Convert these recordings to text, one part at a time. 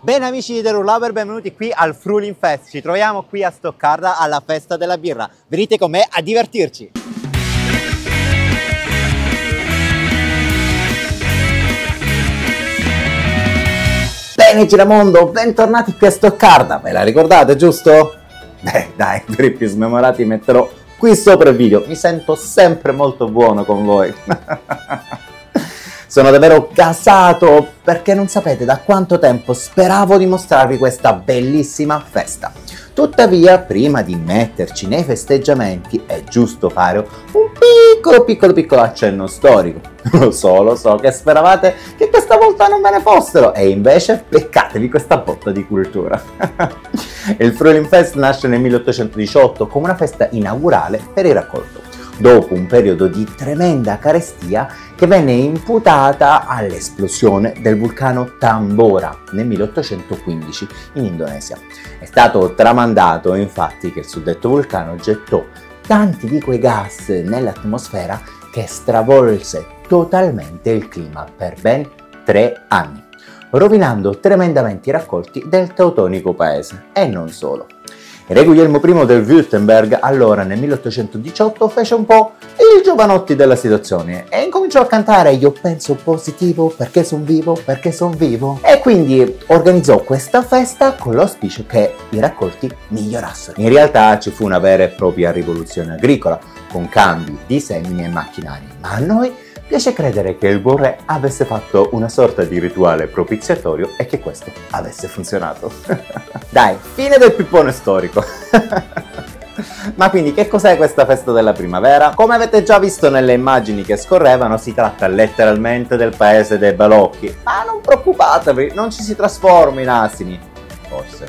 Bene amici di The Rule Lover, benvenuti qui al Fruling Fest. Ci troviamo qui a Stoccarda alla festa della birra. Venite con me a divertirci. Bene giramondo, bentornati qui a Stoccarda. Ve la ricordate, giusto? Beh dai, per i più smemorati metterò qui sopra il video. Mi sento sempre molto buono con voi. Sono davvero gasato perché non sapete da quanto tempo speravo di mostrarvi questa bellissima festa. Tuttavia, prima di metterci nei festeggiamenti, è giusto fare un piccolo accenno storico. Lo so che speravate che questa volta non ve ne fossero e invece beccatevi questa botta di cultura. Il Fruling Fest nasce nel 1818 come una festa inaugurale per il raccolto, dopo un periodo di tremenda carestia che venne imputata all'esplosione del vulcano Tambora nel 1815 in Indonesia. È stato tramandato infatti che il suddetto vulcano gettò tanti di quei gas nell'atmosfera che stravolse totalmente il clima per ben 3 anni, rovinando tremendamente i raccolti del teutonico paese. E non solo. Re Guglielmo I del Württemberg allora nel 1818 fece un po' il giovanotti della situazione e incominciò a cantare "Io penso positivo perché son vivo, e quindi organizzò questa festa con l'auspicio che i raccolti migliorassero. In realtà ci fu una vera e propria rivoluzione agricola con cambi di semini e macchinari, ma a noi piace credere che il buon re avesse fatto una sorta di rituale propiziatorio e che questo avesse funzionato. Dai, fine del pippone storico. Ma quindi che cos'è questa festa della primavera? Come avete già visto nelle immagini che scorrevano, si tratta letteralmente del paese dei balocchi. Ma non preoccupatevi, non ci si trasforma in asini. Forse.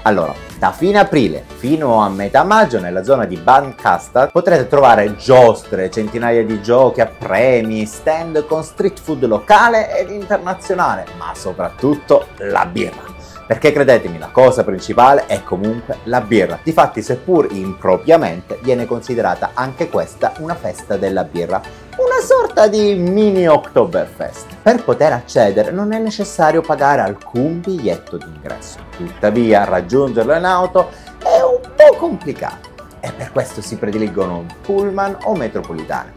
Allora, da fine aprile fino a metà maggio nella zona di Bankastad potrete trovare giostre, centinaia di giochi a premi, stand con street food locale ed internazionale, ma soprattutto la birra. Perché credetemi, la cosa principale è comunque la birra. Difatti, seppur impropriamente, viene considerata anche questa una festa della birra, una sorta di mini Oktoberfest. Per poter accedere non è necessario pagare alcun biglietto d'ingresso. Tuttavia, raggiungerlo in auto è un po' complicato e per questo si prediligono pullman o metropolitane.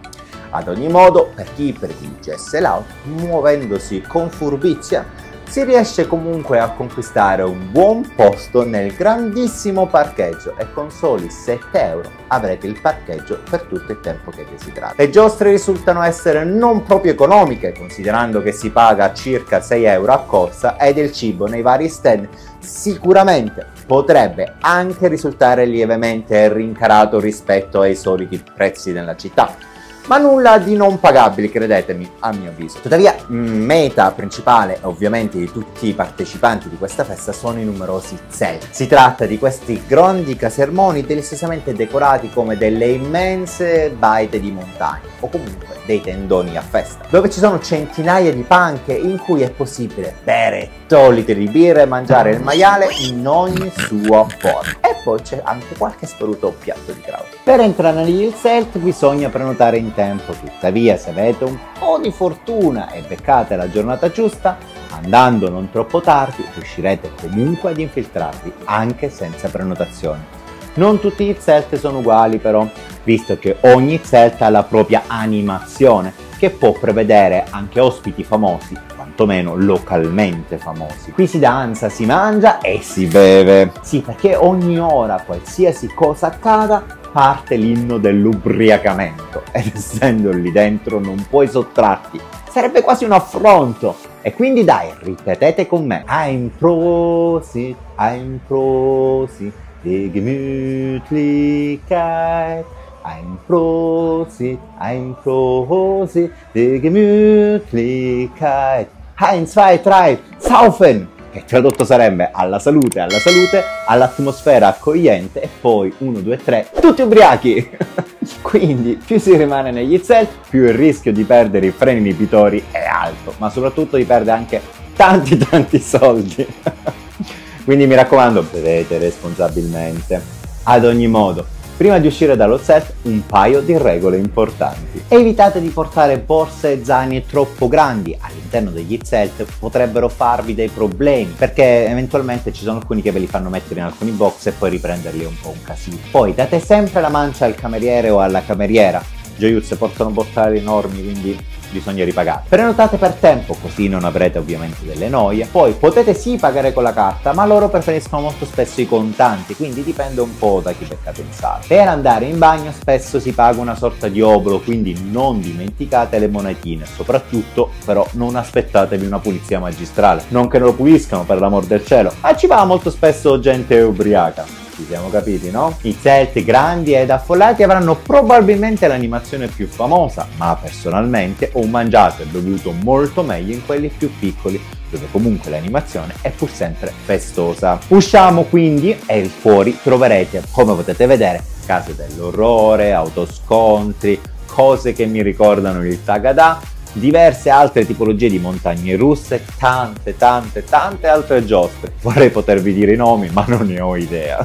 Ad ogni modo, per chi prediligesse l'auto, muovendosi con furbizia, si riesce comunque a conquistare un buon posto nel grandissimo parcheggio e con soli 7 euro avrete il parcheggio per tutto il tempo che desiderate. Le giostre risultano essere non proprio economiche, considerando che si paga circa 6 euro a corsa ed il cibo nei vari stand sicuramente potrebbe anche risultare lievemente rincarato rispetto ai soliti prezzi della città. Ma nulla di non pagabili, credetemi, a mio avviso. Tuttavia, meta principale, ovviamente, di tutti i partecipanti di questa festa sono i numerosi zelt. Si tratta di questi grandi casermoni deliziosamente decorati come delle immense baite di montagna, o comunque dei tendoni a festa, dove ci sono centinaia di panche in cui è possibile bere litri di birra e mangiare il maiale in ogni sua forma. E poi c'è anche qualche sparuto piatto di graudo. Per entrare negli zelt bisogna prenotare in tempo, tuttavia se avete un po' di fortuna e beccate la giornata giusta, andando non troppo tardi riuscirete comunque ad infiltrarvi anche senza prenotazione. Non tutti gli zelt sono uguali però, visto che ogni zelt ha la propria animazione che può prevedere anche ospiti famosi, quantomeno localmente famosi. Qui si danza, si mangia e si beve. Sì, perché ogni ora, qualsiasi cosa accada, parte l'inno dell'ubriacamento ed essendo lì dentro non puoi sottrarti. Sarebbe quasi un affronto. E quindi dai, ripetete con me. Ein Prosit, die Gemütlichkeit. Ein Prosit, die Gemütlichkeit. 1, 2, 3, saufen! Che tradotto sarebbe alla salute, all'atmosfera accogliente e poi 1, 2, 3, tutti ubriachi! Quindi più si rimane negli zelt, più il rischio di perdere i freni inibitori è alto, ma soprattutto di perdere anche tanti soldi. Quindi mi raccomando, bevete responsabilmente. Ad ogni modo, Prima di uscire dallo set, un paio di regole importanti. Evitate di portare borse e zaini troppo grandi all'interno degli zelt, potrebbero farvi dei problemi, perché eventualmente ci sono alcuni che ve li fanno mettere in alcuni box e poi riprenderli è un po' un casino. Poi date sempre la mancia al cameriere o alla cameriera. Joyuz portano borselli enormi, quindi bisogna ripagare. Prenotate per tempo, così non avrete ovviamente delle noie. Poi potete sì pagare con la carta, ma loro preferiscono molto spesso i contanti, quindi dipende un po' da chi becca pensare. Per andare in bagno spesso si paga una sorta di obolo, quindi non dimenticate le monetine. Soprattutto però non aspettatevi una pulizia magistrale, non che non lo puliscano, per l'amor del cielo, ma ci va molto spesso gente ubriaca. Ci siamo capiti, no? I zelt grandi ed affollati avranno probabilmente l'animazione più famosa, ma personalmente ho mangiato e bevuto molto meglio in quelli più piccoli, dove comunque l'animazione è pur sempre festosa. Usciamo quindi e fuori troverete, come potete vedere, case dell'orrore, autoscontri, cose che mi ricordano il Tagada, diverse altre tipologie di montagne russe, tante altre giostre. Vorrei potervi dire i nomi, ma non ne ho idea.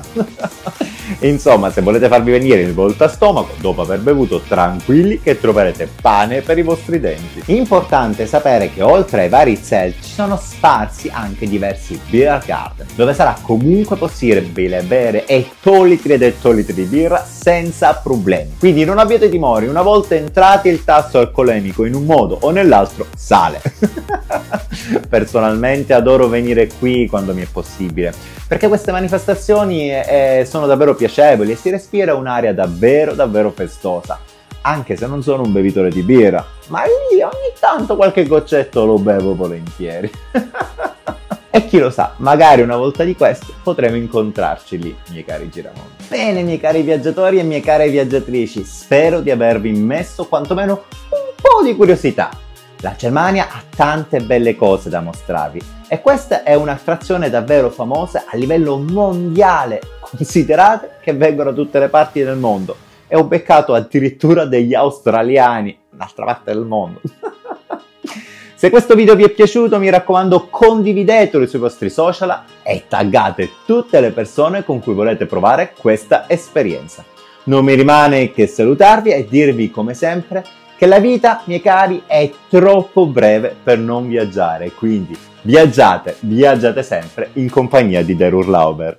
Insomma, se volete farvi venire il volto a stomaco dopo aver bevuto, tranquilli che troverete pane per i vostri denti. Importante sapere che oltre ai vari zelt ci sono sparsi anche diversi beer garden, dove sarà comunque possibile bere ettolitri ed ettolitri di birra senza problemi. Quindi non abbiate timori, una volta entrati il tasso alcolemico in un modo o nell'altro sale. Personalmente adoro venire qui quando mi è possibile, perché queste manifestazioni sono davvero piacevoli e si respira un'aria davvero festosa, anche se non sono un bevitore di birra, ma lì ogni tanto qualche goccetto lo bevo volentieri. E chi lo sa, magari una volta di queste potremo incontrarci lì, miei cari giramondi. Bene, miei cari viaggiatori e mie care viaggiatrici, spero di avervi messo quantomeno un po' di curiosità. La Germania ha tante belle cose da mostrarvi e questa è un'attrazione davvero famosa a livello mondiale. Considerate che vengono da tutte le parti del mondo e ho beccato addirittura degli australiani, un'altra parte del mondo. Se questo video vi è piaciuto, mi raccomando, condividetelo sui vostri social e taggate tutte le persone con cui volete provare questa esperienza. Non mi rimane che salutarvi e dirvi come sempre che la vita, miei cari, è troppo breve per non viaggiare, quindi viaggiate sempre in compagnia di Der Urlauber.